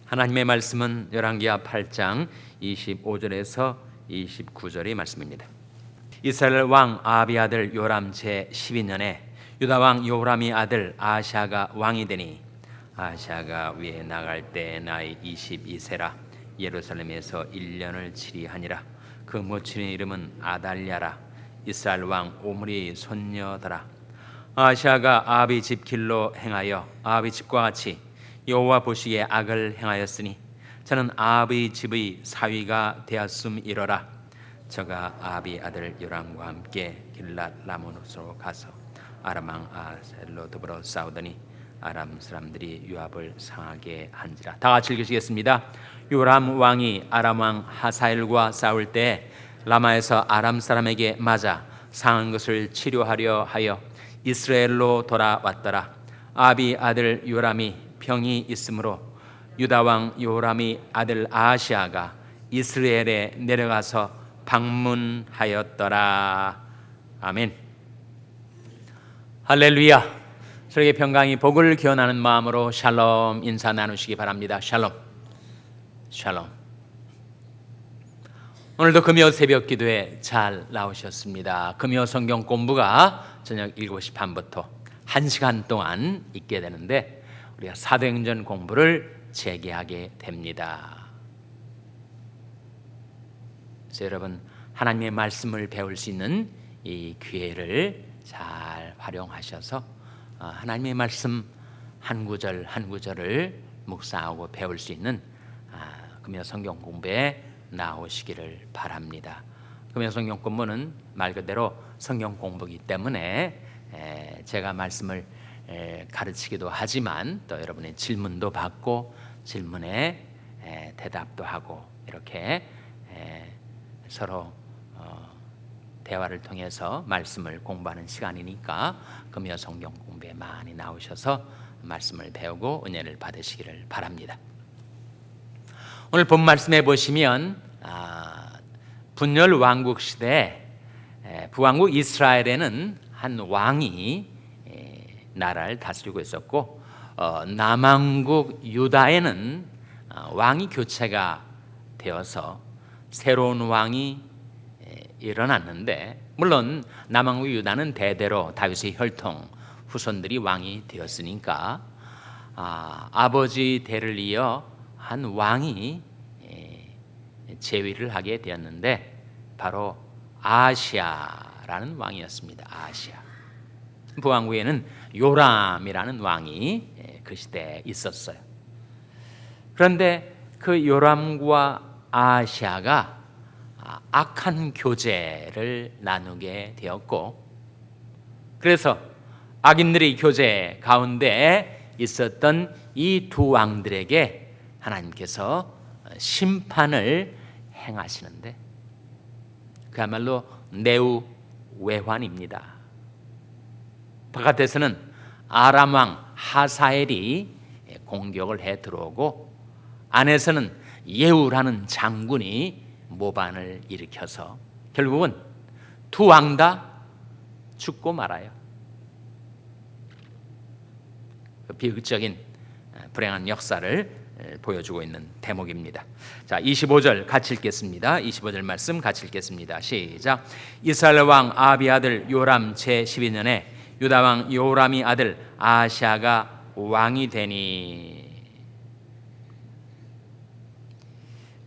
하나님의 말씀은 열왕기하 8장 25절에서 29절의 말씀입니다. 이스라엘 왕 아합의 아들 요람 제 12년에 유다 왕 요람의 아들 아하시아가 왕이 되니 아하시아가 위에 나갈 때 나이 22세라 예루살렘에서 1년을 치리하니라. 그 모친의 이름은 아달랴라. 이스라엘 왕 오므리의 손녀더라. 아하시아가 아합의 집 길로 행하여 아합의 집과 같이 여호와 보시기에 악을 행하였으니 저는 아합의 집의 사위가 되었음이로라. 저가 아합의 아들 요람과 함께 길랏 라모스로 가서 아람 왕 아하셀로 더불어 싸우더니 아람 사람들이 요압을 상하게 한지라. 다 같이 읽으시겠습니다. 요람 왕이 아람 왕 하사엘과 싸울 때 라마에서 아람 사람에게 맞아 상한 것을 치료하려 하여 이스라엘로 돌아왔더라. 아합의 아들 요람이 병이 있으므로 유다 왕 요람의 아들 아하시아가 이스라엘에 내려가서 방문하였더라. 아멘. 할렐루야. 저에게 평강이 복을 기원하는 마음으로 샬롬 인사 나누시기 바랍니다. 샬롬. 샬롬. 오늘도 금요 새벽 기도에 잘 나오셨습니다. 금요 성경 공부가 저녁 7시 반부터 1시간 동안 있게 되는데 우리가 사도행전 공부를 재개하게 됩니다. 그래서 여러분 하나님의 말씀을 배울 수 있는 이 기회를 잘 활용하셔서 하나님의 말씀 한 구절 한 구절을 묵상하고 배울 수 있는 금요 성경 공부에 나오시기를 바랍니다. 금요 성경 공부는 말 그대로 성경 공부이기 때문에 제가 말씀을 가르치기도 하지만 또 여러분의 질문도 받고 질문에 대답도 하고 이렇게 서로 대화를 통해서 말씀을 공부하는 시간이니까 금요 성경 공부에 많이 나오셔서 말씀을 배우고 은혜를 받으시기를 바랍니다. 오늘 본 말씀에 보시면 분열 왕국 시대 부왕국 이스라엘에는 한 왕이 나라를 다스리고 있었고 남왕국 유다에는 왕이 교체가 되어서 새로운 왕이 일어났는데 물론 남왕국 유다는 대대로 다윗의 혈통 후손들이 왕이 되었으니까 아버지 대를 이어 한 왕이 재위를 하게 되었는데 바로 아하시아라는 왕이었습니다. 아하시아. 부왕국에는 요람이라는 왕이 그 시대에 있었어요. 그런데 그 요람과 아하시아가 악한 교제를 나누게 되었고 그래서 악인들의 교제 가운데 있었던 이 두 왕들에게 하나님께서 심판을 행하시는데 그야말로 내우 외환입니다. 바깥에서는 아람 왕 하사엘이 공격을 해 들어오고 안에서는 예후라는 장군이 모반을 일으켜서 결국은 두 왕 다 죽고 말아요. 비극적인 불행한 역사를 보여주고 있는 대목입니다. 자, 25절 같이 읽겠습니다. 25절 말씀 같이 읽겠습니다. 시작. 이스라엘 왕 아합의 아들 요람 제 12년에 유다 왕 요람의 아들 아하시아가 왕이 되니.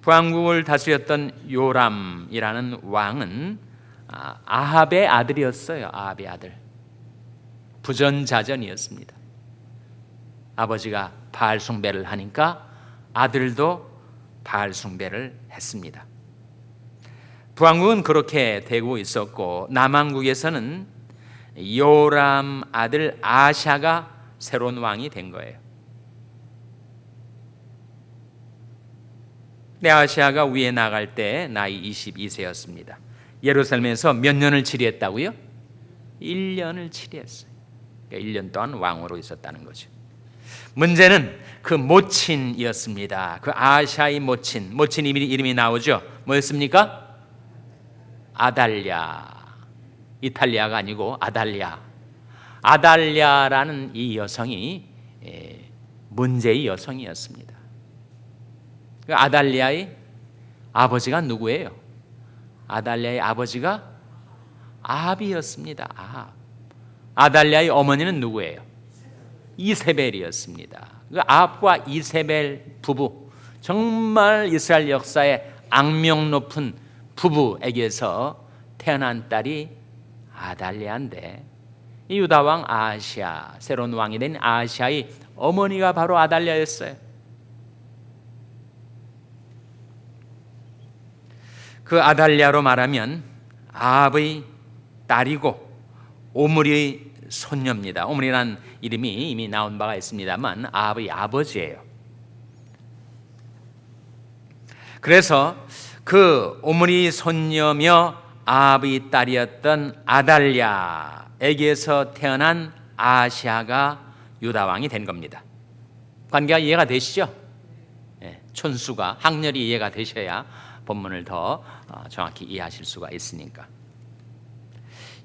부왕국을 다스렸던 요람이라는 왕은 아합의 아들이었어요. 아합의 아들. 부전자전이었습니다. 아버지가 바알 숭배를 하니까 아들도 바알 숭배를 했습니다. 부왕국은 그렇게 되고 있었고 남왕국에서는 요람 아들 아하시아가 새로운 왕이 된 거예요. 아하시아가 위에 나갈 때 나이 22세였습니다. 예루살렘에서 몇 년을 치리했다고요? 1년을 치리했어요. 그러니까 1년 동안 왕으로 있었다는 거죠. 문제는 그 모친이었습니다. 그 아하시아의 모친 이름이 나오죠. 뭐였습니까? 아달랴. 이탈리아가 아니고 아달랴. 아달랴라는 이 여성이 문제의 여성이었습니다. 그 아달랴의 아버지가 누구예요? 아달랴의 아버지가 아합이었습니다. 아합. 아달랴의 어머니는 누구예요? 이세벨이었습니다. 그 아합과 이세벨 부부, 정말 이스라엘 역사에 악명 높은 부부에게서 태어난 딸이 아달랴인데, 이 유다 왕 아하시아, 새로운 왕이 된 아하시아의 어머니가 바로 아달랴였어요. 그 아달랴로 말하면 아합의 딸이고 오므리의 손녀입니다. 오므리라는 이름이 이미 나온 바가 있습니다만 아합의 아버지예요. 그래서 그 오므리 손녀며 아합의 딸이었던 아달랴에게서 태어난 아하시아가 유다 왕이 된 겁니다. 관계가 이해가 되시죠? 촌수가 학렬이 이해가 되셔야 본문을 더 정확히 이해하실 수가 있으니까.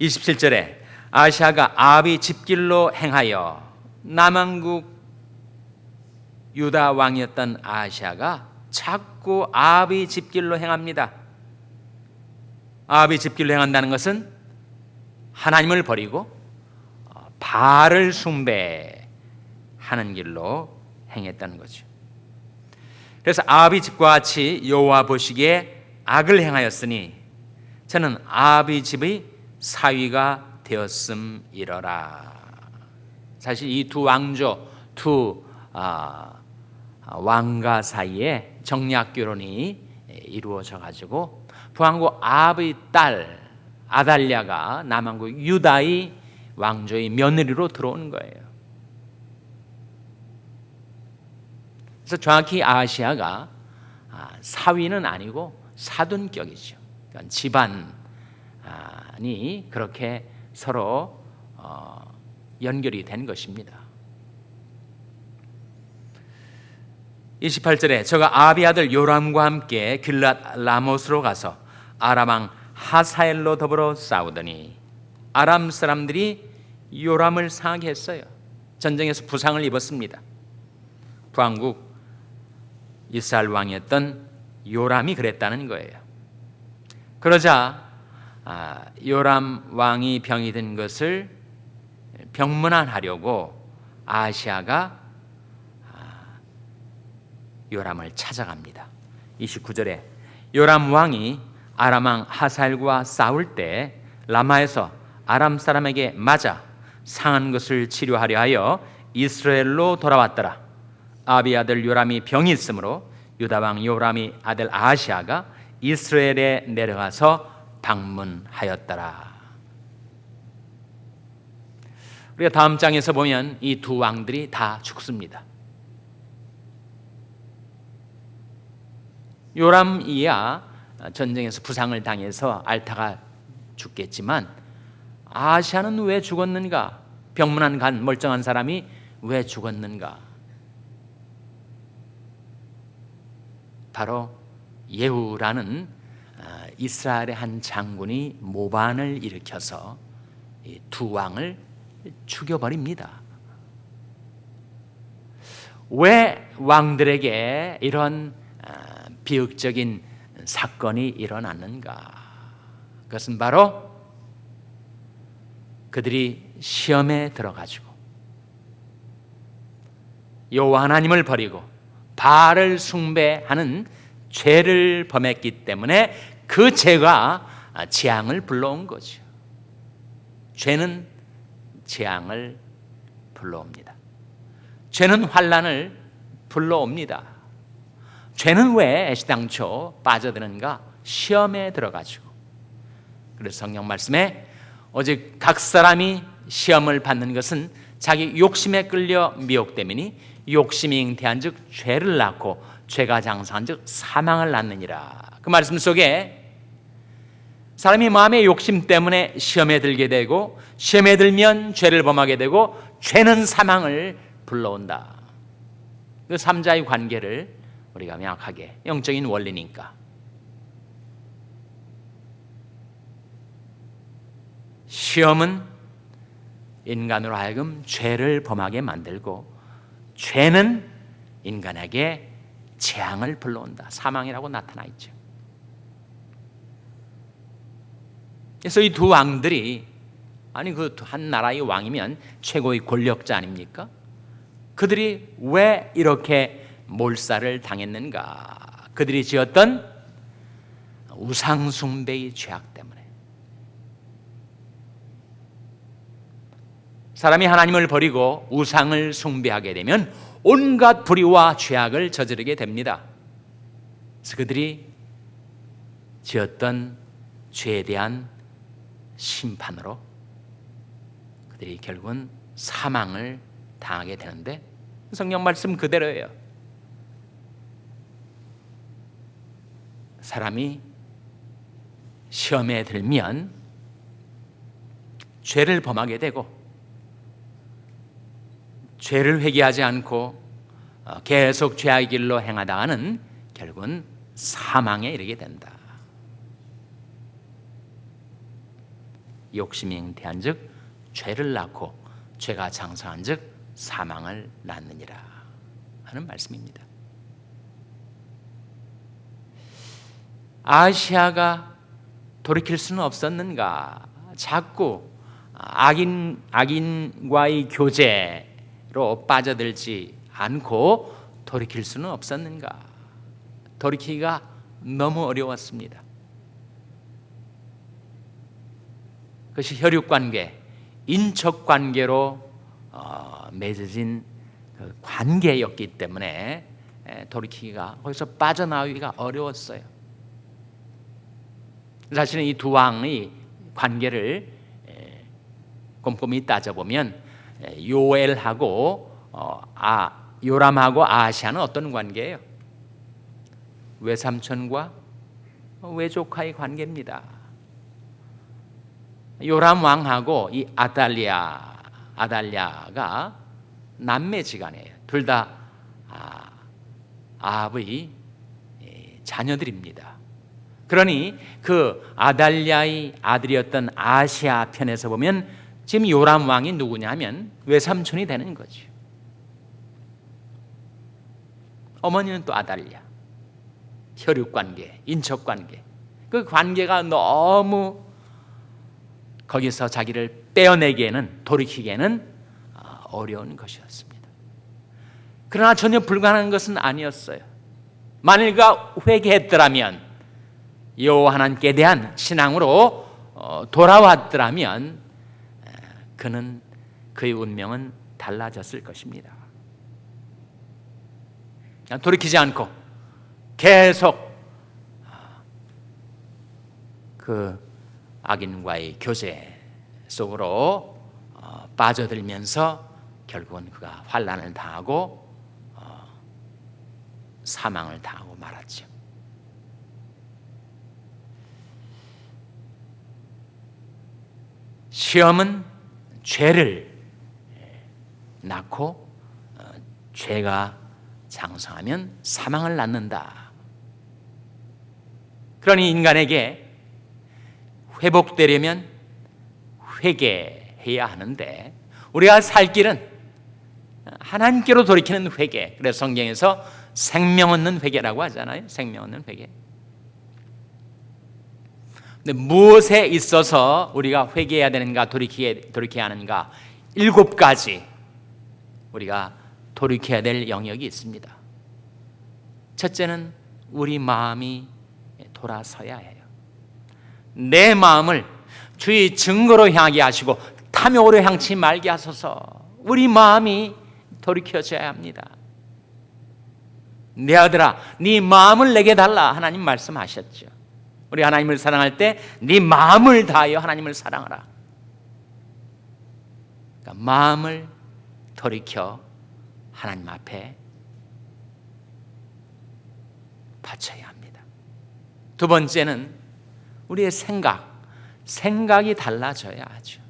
27절에 아하시아가 아합의 집길로 행하여, 남왕국 유다 왕이었던 아하시아가 자꾸 아합의 집길로 행합니다. 아합의 집길로 행한다는 것은 하나님을 버리고 바알을 숭배하는 길로 행했다는 거죠. 그래서 아합의 집과 같이 여호와 보시기에 악을 행하였으니 저는 아합의 집의 사위가 되었음이러라. 사실 이 두 왕조, 두 왕가 사이에 정략 결혼이 이루어져 가지고 북왕국 아합의 딸 아달랴가 남왕국 유다의 왕조의 며느리로 들어오는 거예요. 그래서 정확히 아하시아가 사위는 아니고 사돈격이죠. 그러니까 집안이 그렇게 서로 연결이 된 것입니다. 28절에 저가 아합의 아들 요람과 함께 길랏 라못으로 가서 아람 왕 하사엘로 더불어 싸우더니 아람 사람들이 요람을 상하게 했어요. 전쟁에서 부상을 입었습니다. 북왕국 이스라엘 왕이었던 요람이 그랬다는 거예요. 그러자 요람 왕이 병이 든 것을 병문안하려고 아하시아가 요람을 찾아갑니다. 29절에 요람 왕이 아람 왕 하사엘과 싸울 때 라마에서 아람 사람에게 맞아 상한 것을 치료하려 하여 이스라엘로 돌아왔더라. 아합의 아들 요람이 병이 있으므로 유다 왕 요람의 아들 아하시아가 이스라엘에 내려가서 방문하였더라. 우리가 다음 장에서 보면 이 두 왕들이 다 죽습니다. 요람이야 전쟁에서 부상을 당해서 앓다가 죽겠지만 아하시아는 왜 죽었는가? 병문안 간 멀쩡한 사람이 왜 죽었는가? 바로 예후라는 이스라엘의 한 장군이 모반을 일으켜서 이 두 왕을 죽여버립니다. 왜 왕들에게 이런 비극적인 사건이 일어났는가? 그것은 바로 그들이 시험에 들어가지고 여호와 하나님을 버리고 바알을 숭배하는 죄를 범했기 때문에 그 죄가 재앙을 불러온 거죠. 죄는 재앙을 불러옵니다. 죄는 환난을 불러옵니다. 죄는 왜 애시당초 빠져드는가? 시험에 들어가지고. 그래서 성경 말씀에 오직 각 사람이 시험을 받는 것은 자기 욕심에 끌려 미혹되미니 욕심이 잉태한즉 죄를 낳고 죄가 장사한즉 사망을 낳느니라. 그 말씀 속에 사람이 마음의 욕심 때문에 시험에 들게 되고 시험에 들면 죄를 범하게 되고 죄는 사망을 불러온다. 그 삼자의 관계를 우리가 명확하게, 영적인 원리니까. 시험은 인간으로 하여금 죄를 범하게 만들고 죄는 인간에게 재앙을 불러온다. 사망이라고 나타나 있죠. 그래서 이 두 왕들이, 아니 그 한 나라의 왕이면 최고의 권력자 아닙니까? 그들이 왜 이렇게 몰살을 당했는가? 그들이 지었던 우상숭배의 죄악 때문에. 사람이 하나님을 버리고 우상을 숭배하게 되면 온갖 불의와 죄악을 저지르게 됩니다. 그래서 그들이 지었던 죄에 대한 심판으로 그들이 결국은 사망을 당하게 되는데, 성경 말씀 그대로예요. 사람이 시험에 들면 죄를 범하게 되고, 죄를 회개하지 않고 계속 죄악의 길로 행하다가는 결국은 사망에 이르게 된다. 욕심이 잉태한즉 죄를 낳고 죄가 장성한즉 사망을 낳느니라 하는 말씀입니다. 아시아가 돌이킬 수는 없었는가? 자꾸 악인과의 교제로 빠져들지 않고 돌이킬 수는 없었는가? 돌이키기가 너무 어려웠습니다. 그것이 혈육관계, 인척관계로 맺어진 그 관계였기 때문에 돌이키기가, 거기서 빠져나오기가 어려웠어요. 사실은 이 두 왕의 관계를 꼼꼼히 따져보면 요엘하고 요람하고 아하시아는 어떤 관계예요? 외삼촌과 외조카의 관계입니다. 요람 왕하고 이 아달랴가 남매지간이에요. 둘 다 아합의 자녀들입니다. 그러니 그 아달랴의 아들이었던 아시아 편에서 보면 지금 요람 왕이 누구냐 하면 외삼촌이 되는 거죠. 어머니는 또 아달랴. 혈육관계, 인척관계. 그 관계가 너무 거기서 자기를 떼어내기에는, 돌이키기에는 어려운 것이었습니다. 그러나 전혀 불가능한 것은 아니었어요. 만일 그가 회개했더라면, 여호와 하나님께 대한 신앙으로 돌아왔더라면 그의 운명은 달라졌을 것입니다. 돌이키지 않고 계속 그 악인과의 교제 속으로 빠져들면서 결국은 그가 환난을 당하고 사망을 당하고 말았죠. 시험은 죄를 낳고 죄가 장성하면 사망을 낳는다. 그러니 인간에게 회복되려면 회개해야 하는데, 우리가 살 길은 하나님께로 돌이키는 회개. 그래서 성경에서 생명 얻는 회개라고 하잖아요. 생명 얻는 회개. 근데 무엇에 있어서 우리가 회개해야 되는가, 돌이켜야 하는가? 7가지 우리가 돌이켜야 될 영역이 있습니다. 첫째는 우리 마음이 돌아서야 해요. 내 마음을 주의 증거로 향하게 하시고 탐욕으로 향치 말게 하소서. 우리 마음이 돌이켜져야 합니다. 내 아들아, 네 마음을 내게 달라, 하나님 말씀하셨죠. 우리 하나님을 사랑할 때 네 마음을 다하여 하나님을 사랑하라. 그러니까 마음을 돌이켜 하나님 앞에 바쳐야 합니다. 두 번째는 우리의 생각이 달라져야 하죠.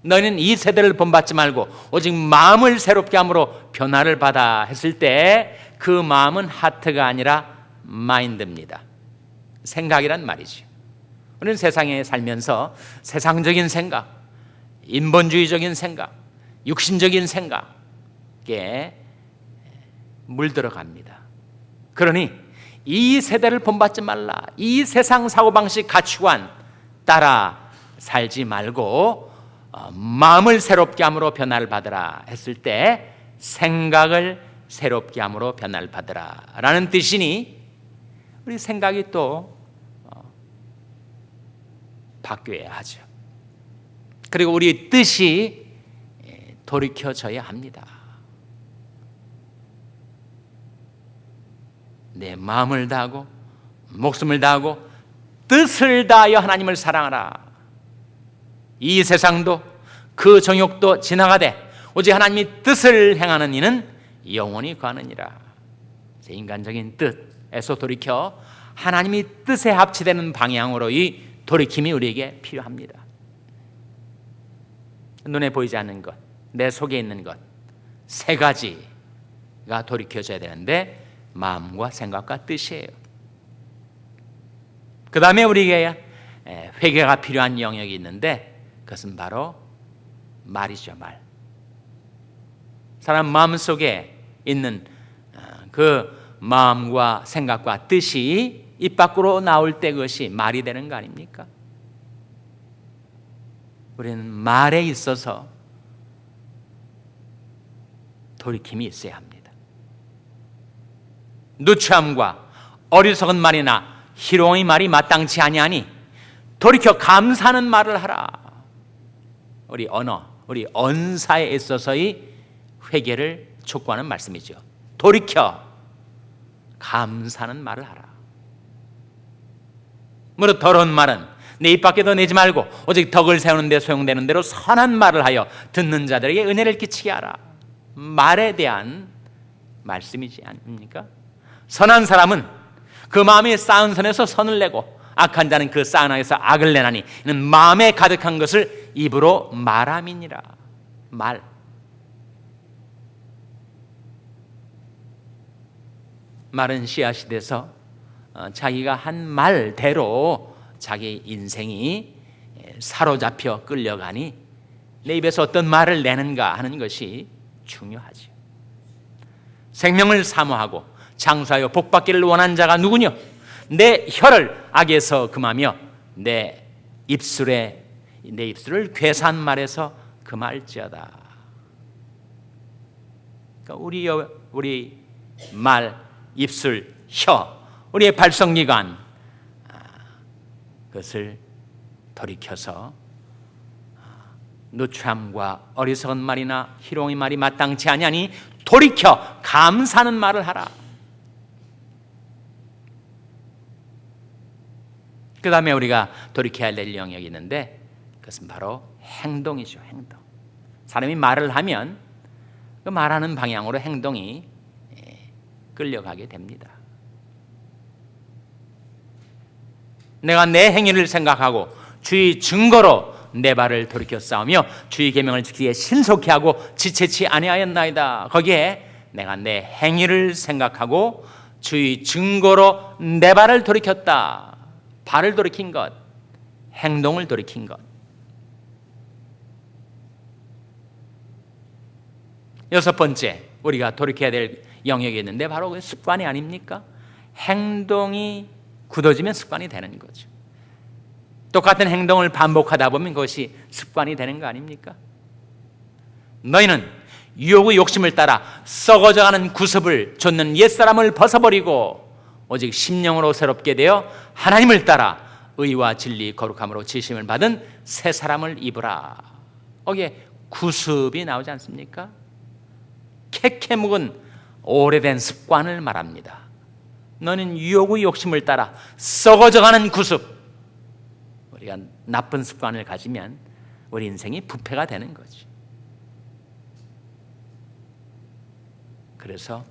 너희는 이 세대를 본받지 말고 오직 마음을 새롭게 함으로 변화를 받아 했을 때 그 마음은 하트가 아니라 마인드입니다. 생각이란 말이죠. 우리는 세상에 살면서 세상적인 생각, 인본주의적인 생각, 육신적인 생각에 물들어갑니다. 그러니 이 세대를 본받지 말라. 이 세상 사고방식 가치관 따라 살지 말고 마음을 새롭게 함으로 변화를 받으라 했을 때 생각을 새롭게 함으로 변화를 받으라 라는 뜻이니 우리 생각이 또 바뀌어야 하죠. 그리고 우리 뜻이 돌이켜져야 합니다. 내 마음을 다하고 목숨을 다하고 뜻을 다하여 하나님을 사랑하라. 이 세상도 그 정욕도 지나가되 오직 하나님의 뜻을 행하는 이는 영원히 거하느니라. 인간적인 뜻에서 돌이켜 하나님의 뜻에 합치되는 방향으로의 돌이킴이 우리에게 필요합니다. 눈에 보이지 않는 것, 내 속에 있는 것 세 가지가 돌이켜져야 되는데 마음과 생각과 뜻이에요. 그 다음에 우리에게 회개가 필요한 영역이 있는데 그것은 바로 말이죠. 말. 사람 마음속에 있는 그 마음과 생각과 뜻이 입 밖으로 나올 때 그것이 말이 되는 거 아닙니까? 우리는 말에 있어서 돌이킴이 있어야 합니다. 누추함과 어리석은 말이나 희롱의 말이 마땅치 아니하니 돌이켜 감사하는 말을 하라. 우리 언어, 우리 언사에 있어서의 회개를 촉구하는 말씀이죠. 돌이켜 감사하는 말을 하라. 무릇 더러운 말은 내 입 밖에도 내지 말고 오직 덕을 세우는 데 소용되는 대로 선한 말을 하여 듣는 자들에게 은혜를 끼치게 하라. 말에 대한 말씀이지 않습니까? 선한 사람은 그 마음에 쌓은 선에서 선을 내고 악한 자는 그 쌓은 악에서 악을 내나니 이는 마음에 가득한 것을 입으로 말함이니라. 말. 말은 씨앗이 돼서 자기가 한 말대로 자기 인생이 사로잡혀 끌려가니 내 입에서 어떤 말을 내는가 하는 것이 중요하죠. 생명을 사모하고 장수하여 복받기를 원하는 자가 누구냐? 내 혀를 악에서 금하며 내 입술을 괴산 말에서 금할지어다. 그러니까 우리 말, 입술, 혀, 우리의 발성기관 그것을 돌이켜서 누추함과 어리석은 말이나 희롱의 말이 마땅치 아니하니 돌이켜 감사하는 말을 하라. 그 다음에 우리가 돌이켜야 될 영역이 있는데 그것은 바로 행동이죠. 행동. 사람이 말을 하면 그 말하는 방향으로 행동이 끌려가게 됩니다. 내가 내 행위를 생각하고 주의 증거로 내 발을 돌이켜 싸우며 주의 계명을 지키기에 신속히 하고 지체치 아니하였나이다. 거기에 내가 내 행위를 생각하고 주의 증거로 내 발을 돌이켰다. 발을 돌이킨 것, 행동을 돌이킨 것. 여섯 번째 우리가 돌이켜야 될 영역이 있는데 바로 그 습관이 아닙니까? 행동이 굳어지면 습관이 되는 거죠. 똑같은 행동을 반복하다 보면 그것이 습관이 되는 거 아닙니까? 너희는 유혹의 욕심을 따라 썩어져가는 구습을 좇는 옛사람을 벗어버리고 오직 심령으로 새롭게 되어 하나님을 따라 의와 진리 거룩함으로 지심을 받은 새 사람을 입으라. 거기에 구습이 나오지 않습니까? 캐캐 묵은 오래된 습관을 말합니다. 너는 유혹의 욕심을 따라 썩어져가는 구습. 우리가 나쁜 습관을 가지면 우리 인생이 부패가 되는 거지. 그래서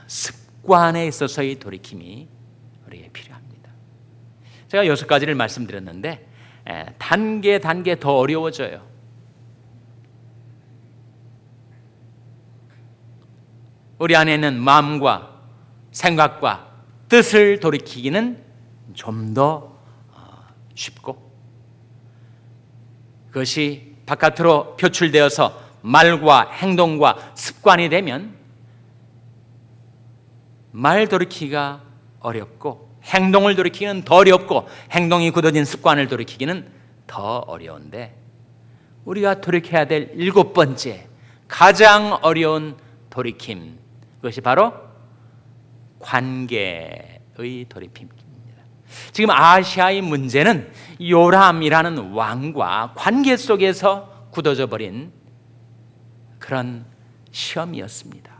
습관에 있어서의 돌이킴이 우리에게 필요합니다. 제가 6가지를 말씀드렸는데 단계 더 어려워져요. 우리 안에 있는 마음과 생각과 뜻을 돌이키기는 좀 더 쉽고 그것이 바깥으로 표출되어서 말과 행동과 습관이 되면 말 돌이키기가 어렵고 행동을 돌이키기는 더 어렵고 행동이 굳어진 습관을 돌이키기는 더 어려운데 우리가 돌이켜야 될 7번째 가장 어려운 돌이킴, 그것이 바로 관계의 돌이킴입니다. 지금 아시아의 문제는 요람이라는 왕과 관계 속에서 굳어져 버린 그런 시험이었습니다.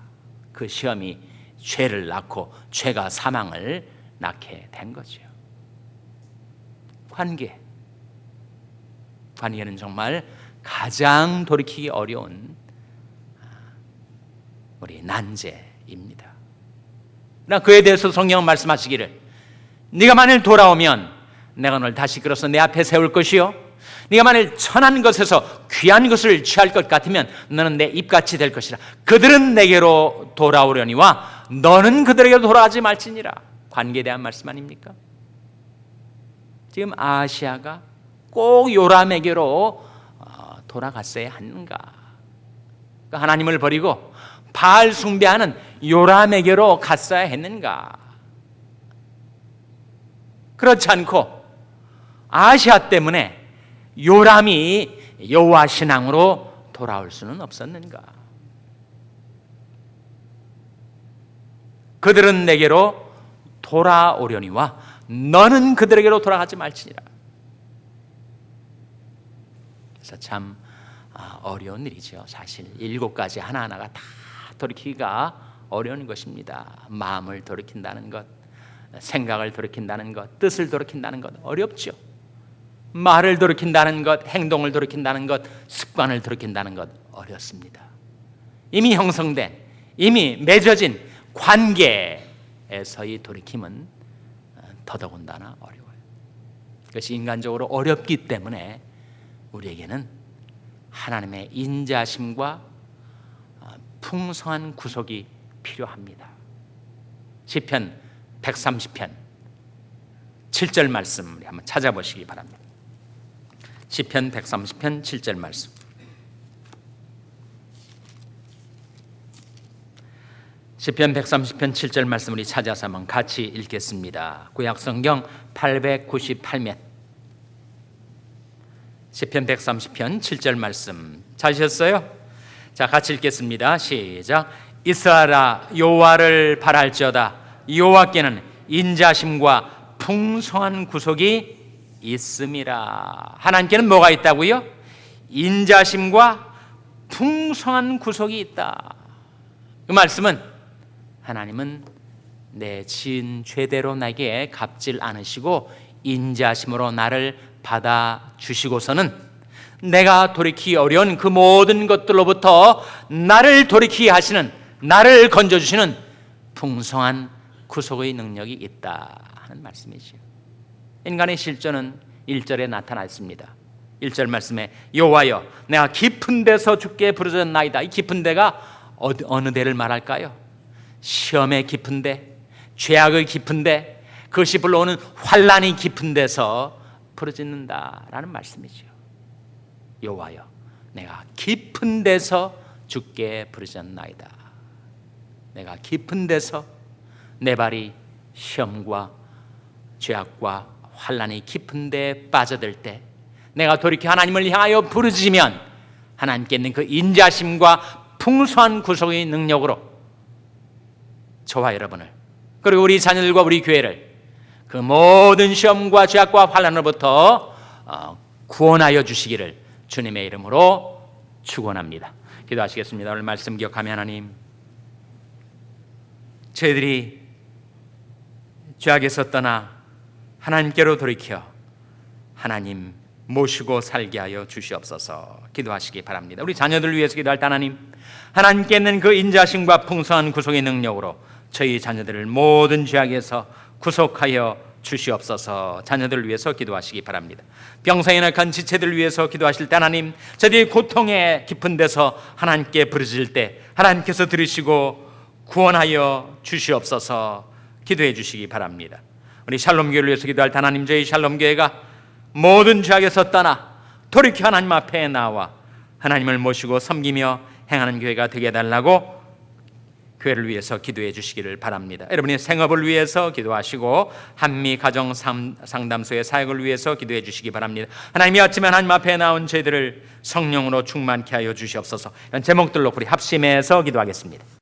그 시험이 죄를 낳고 죄가 사망을 낳게 된 거죠. 관계는 정말 가장 돌이키기 어려운 우리 난제입니다. 그러나 그에 대해서 성경은 말씀하시기를 네가 만일 돌아오면 내가 널 다시 끌어서 내 앞에 세울 것이요 네가 만일 천한 것에서 귀한 것을 취할 것 같으면 너는 내 입같이 될 것이라. 그들은 내게로 돌아오려니와 너는 그들에게 돌아가지 말지니라. 관계에 대한 말씀 아닙니까? 지금 아시아가 꼭 요람에게로 돌아갔어야 하는가? 하나님을 버리고 바알 숭배하는 요람에게로 갔어야 했는가? 그렇지 않고 아시아 때문에 요람이 여호와 신앙으로 돌아올 수는 없었는가? 그들은 내게로 돌아오려니와 너는 그들에게로 돌아가지 말지니라. 그래서 참 어려운 일이죠. 사실 7가지 하나하나가 다 돌이키기가 어려운 것입니다. 마음을 돌이킨다는 것, 생각을 돌이킨다는 것, 뜻을 돌이킨다는 것 어렵죠. 말을 돌이킨다는 것, 행동을 돌이킨다는 것, 습관을 돌이킨다는 것 어렵습니다. 이미 형성된, 이미 맺어진 관계에서의 돌이킴은 더더군다나 어려워요. 그것이 인간적으로 어렵기 때문에 우리에게는 하나님의 인자심과 풍성한 구속이 필요합니다. 시편 130편 7절 말씀 우리 한번 찾아보시기 바랍니다. 시편 130편 7절 말씀. 시편 130편 7절 말씀 우리 찾아서 한번 같이 읽겠습니다. 구약성경 898면 시편 130편 7절 말씀 찾으셨어요? 자, 같이 읽겠습니다. 시작. 이스라엘아 여호와를 바랄지어다. 여호와께는 인자심과 풍성한 구속이 있음이라. 하나님께는 뭐가 있다고요? 인자심과 풍성한 구속이 있다. 그 말씀은 하나님은 내 지은 죄대로 나에게 갚질 않으시고 인자심으로 나를 받아주시고서는 내가 돌이키기 어려운 그 모든 것들로부터 나를 돌이키게 하시는, 나를 건져주시는 풍성한 구속의 능력이 있다 하는 말씀이죠. 인간의 실존은 1절에 나타나 있습니다. 1절 말씀에 여호와여 내가 깊은 데서 주께 부르짖나이다. 이 깊은 데가 어느 데를 말할까요? 시험의 깊은 데, 죄악의 깊은 데, 그것이 불러오는 환난이 깊은 데서 부르짖는다라는 말씀이죠. 여호와여 내가 깊은 데서 주께 부르짖나이다. 내가 깊은 데서 내 발이 시험과 죄악과 환난이 깊은 데 빠져들 때 내가 돌이켜 하나님을 향하여 부르짖으면 하나님께는 그 인자심과 풍성한 구속의 능력으로 저와 여러분을 그리고 우리 자녀들과 우리 교회를 그 모든 시험과 죄악과 환난으로부터 구원하여 주시기를 주님의 이름으로 축원합니다. 기도하시겠습니다. 오늘 말씀 기억하며 하나님, 저희들이 죄악에서 떠나 하나님께로 돌이켜 하나님 모시고 살게 하여 주시옵소서. 기도하시기 바랍니다. 우리 자녀들을 위해서 기도할 때 하나님께 있는 그 인자심과 풍성한 구속의 능력으로 저희 자녀들을 모든 죄악에서 구속하여 주시옵소서. 자녀들을 위해서 기도하시기 바랍니다. 병상에 낙한 지체들을 위해서 기도하실 때 하나님, 저들이 고통의 깊은 데서 하나님께 부르짖을 때 하나님께서 들으시고 구원하여 주시옵소서. 기도해 주시기 바랍니다. 우리 샬롬교회를 위해서 기도할 때 하나님, 저희 샬롬교회가 모든 죄악에서 떠나 돌이켜 하나님 앞에 나와 하나님을 모시고 섬기며 행하는 교회가 되게 해달라고 교회를 위해서 기도해 주시기를 바랍니다. 여러분의 생업을 위해서 기도하시고 한미 가정 상담소의 사역을 위해서 기도해 주시기 바랍니다. 하나님이 아침에 하나님 앞에 나온 저희들을 성령으로 충만케 하여 주시옵소서. 이런 제목들로 우리 합심해서 기도하겠습니다.